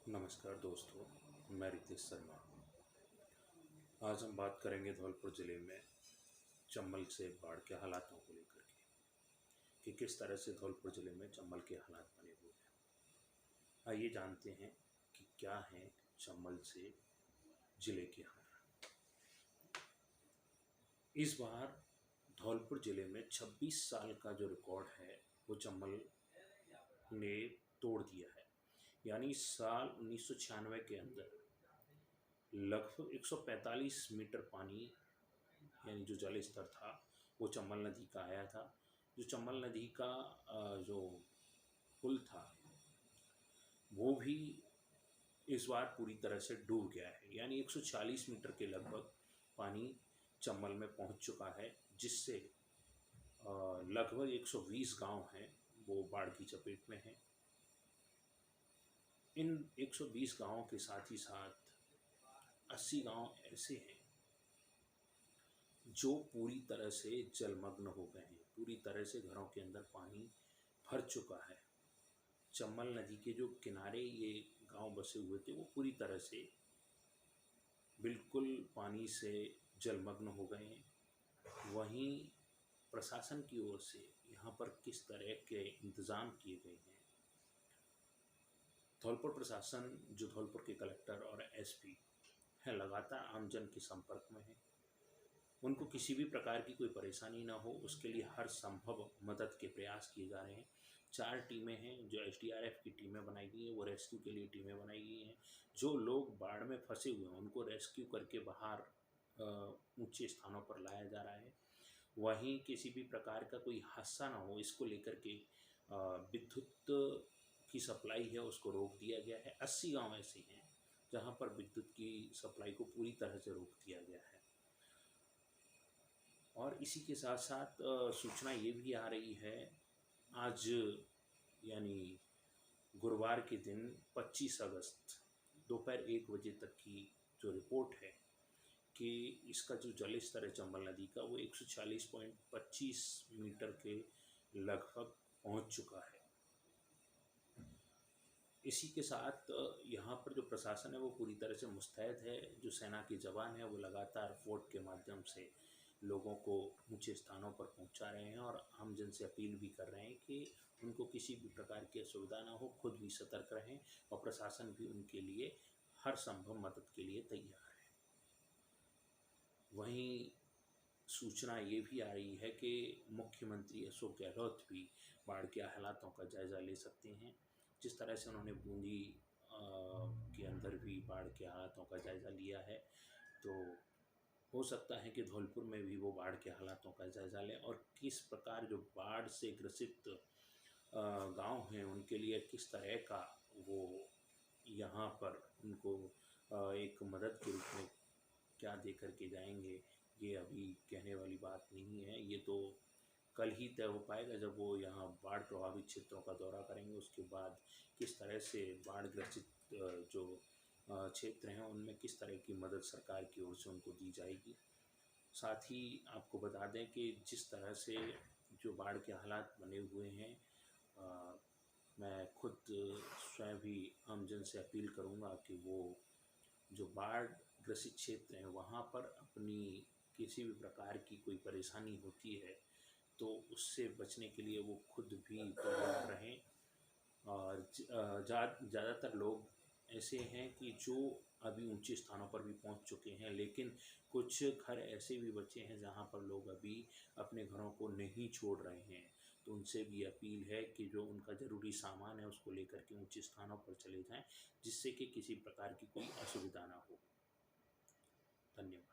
नमस्कार दोस्तों, मैं रितेश शर्मा। आज हम बात करेंगे धौलपुर ज़िले में चंबल से बाढ़ के हालातों को लेकर के कि किस तरह से धौलपुर ज़िले में चंबल के हालात बने हुए हैं। आइए जानते हैं कि क्या हैं चंबल से ज़िले के हालात। इस बार धौलपुर ज़िले में 26 साल का जो रिकॉर्ड है वो चंबल ने तोड़ दिया है। यानी साल 1996 के अंदर लगभग 145 मीटर पानी यानी जो जल स्तर था वो चंबल नदी का आया था। जो चंबल नदी का जो पुल था वो भी इस बार पूरी तरह से डूब गया है। यानी 140 मीटर के लगभग पानी चंबल में पहुंच चुका है, जिससे लगभग 120 गांव हैं वो बाढ़ की चपेट में हैं। इन 120 गांवों के साथ ही साथ 80 गांव ऐसे हैं जो पूरी तरह से जलमग्न हो गए हैं। पूरी तरह से घरों के अंदर पानी भर चुका है। चंबल नदी के जो किनारे ये गांव बसे हुए थे वो पूरी तरह से बिल्कुल पानी से जलमग्न हो गए हैं। वहीं प्रशासन की ओर से यहाँ पर किस तरह के इंतज़ाम किए गए हैं। धौलपुर प्रशासन, जो धौलपुर के कलेक्टर और एसपी हैं, लगातार आमजन के संपर्क में है। उनको किसी भी प्रकार की कोई परेशानी ना हो उसके लिए हर संभव मदद के प्रयास किए जा रहे हैं। 4 टीमें हैं जो एसडीआरएफ की टीमें बनाई गई हैं, वो रेस्क्यू के लिए टीमें बनाई गई हैं। जो लोग बाढ़ में फंसे हुए हैं उनको रेस्क्यू करके बाहर ऊंचे स्थानों पर लाया जा रहा है। वहीं किसी भी प्रकार का कोई हादसा ना हो इसको लेकर के विद्युत की सप्लाई है उसको रोक दिया गया है। 80 गांव ऐसे हैं जहां पर विद्युत की सप्लाई को पूरी तरह से रोक दिया गया है। और इसी के साथ साथ सूचना ये भी आ रही है, आज यानी गुरुवार के दिन 25 अगस्त दोपहर 1 बजे तक की जो रिपोर्ट है कि इसका जो जल स्तर है चंबल नदी का वो 140.25 मीटर के लगभग पहुंच चुका है। इसी के साथ यहाँ पर जो प्रशासन है वो पूरी तरह से मुस्तैद है। जो सेना के जवान हैं वो लगातार फोर्ट के माध्यम से लोगों को ऊंचे स्थानों पर पहुंचा रहे हैं और आमजन से अपील भी कर रहे हैं कि उनको किसी भी प्रकार की असुविधा ना हो, खुद भी सतर्क रहें और प्रशासन भी उनके लिए हर संभव मदद के लिए तैयार है। वहीं सूचना ये भी आ रही है कि मुख्यमंत्री अशोक गहलोत भी बाढ़ के हालातों का जायज़ा ले सकते हैं। जिस तरह से उन्होंने बूंदी के अंदर भी बाढ़ के हालातों का जायज़ा लिया है, तो हो सकता है कि धौलपुर में भी वो बाढ़ के हालातों का जायज़ा लें और किस प्रकार जो बाढ़ से ग्रसित गांव हैं उनके लिए किस तरह का वो यहाँ पर उनको एक मदद के रूप में क्या दे कर के जाएंगे, ये अभी कहने वाली बात नहीं है। ये तो कल ही तय हो पाएगा जब वो यहाँ बाढ़ प्रभावित क्षेत्रों का दौरा करेंगे। उसके बाद किस तरह से बाढ़ ग्रसित जो क्षेत्र हैं उनमें किस तरह की मदद सरकार की ओर से उनको दी जाएगी। साथ ही आपको बता दें कि जिस तरह से जो बाढ़ के हालात बने हुए हैं, मैं खुद स्वयं भी आमजन से अपील करूंगा कि वो जो बाढ़ ग्रसित क्षेत्र हैं वहाँ पर अपनी किसी भी प्रकार की कोई परेशानी होती है तो उससे बचने के लिए वो खुद भी तैयार रहें। और ज़्यादातर लोग ऐसे हैं कि जो अभी ऊंचे स्थानों पर भी पहुंच चुके हैं, लेकिन कुछ घर ऐसे भी बचे हैं जहां पर लोग अभी अपने घरों को नहीं छोड़ रहे हैं। तो उनसे भी अपील है कि जो उनका ज़रूरी सामान है उसको लेकर के ऊंचे स्थानों पर चले जाएं, जिससे कि किसी प्रकार की कोई असुविधा ना हो। धन्यवाद।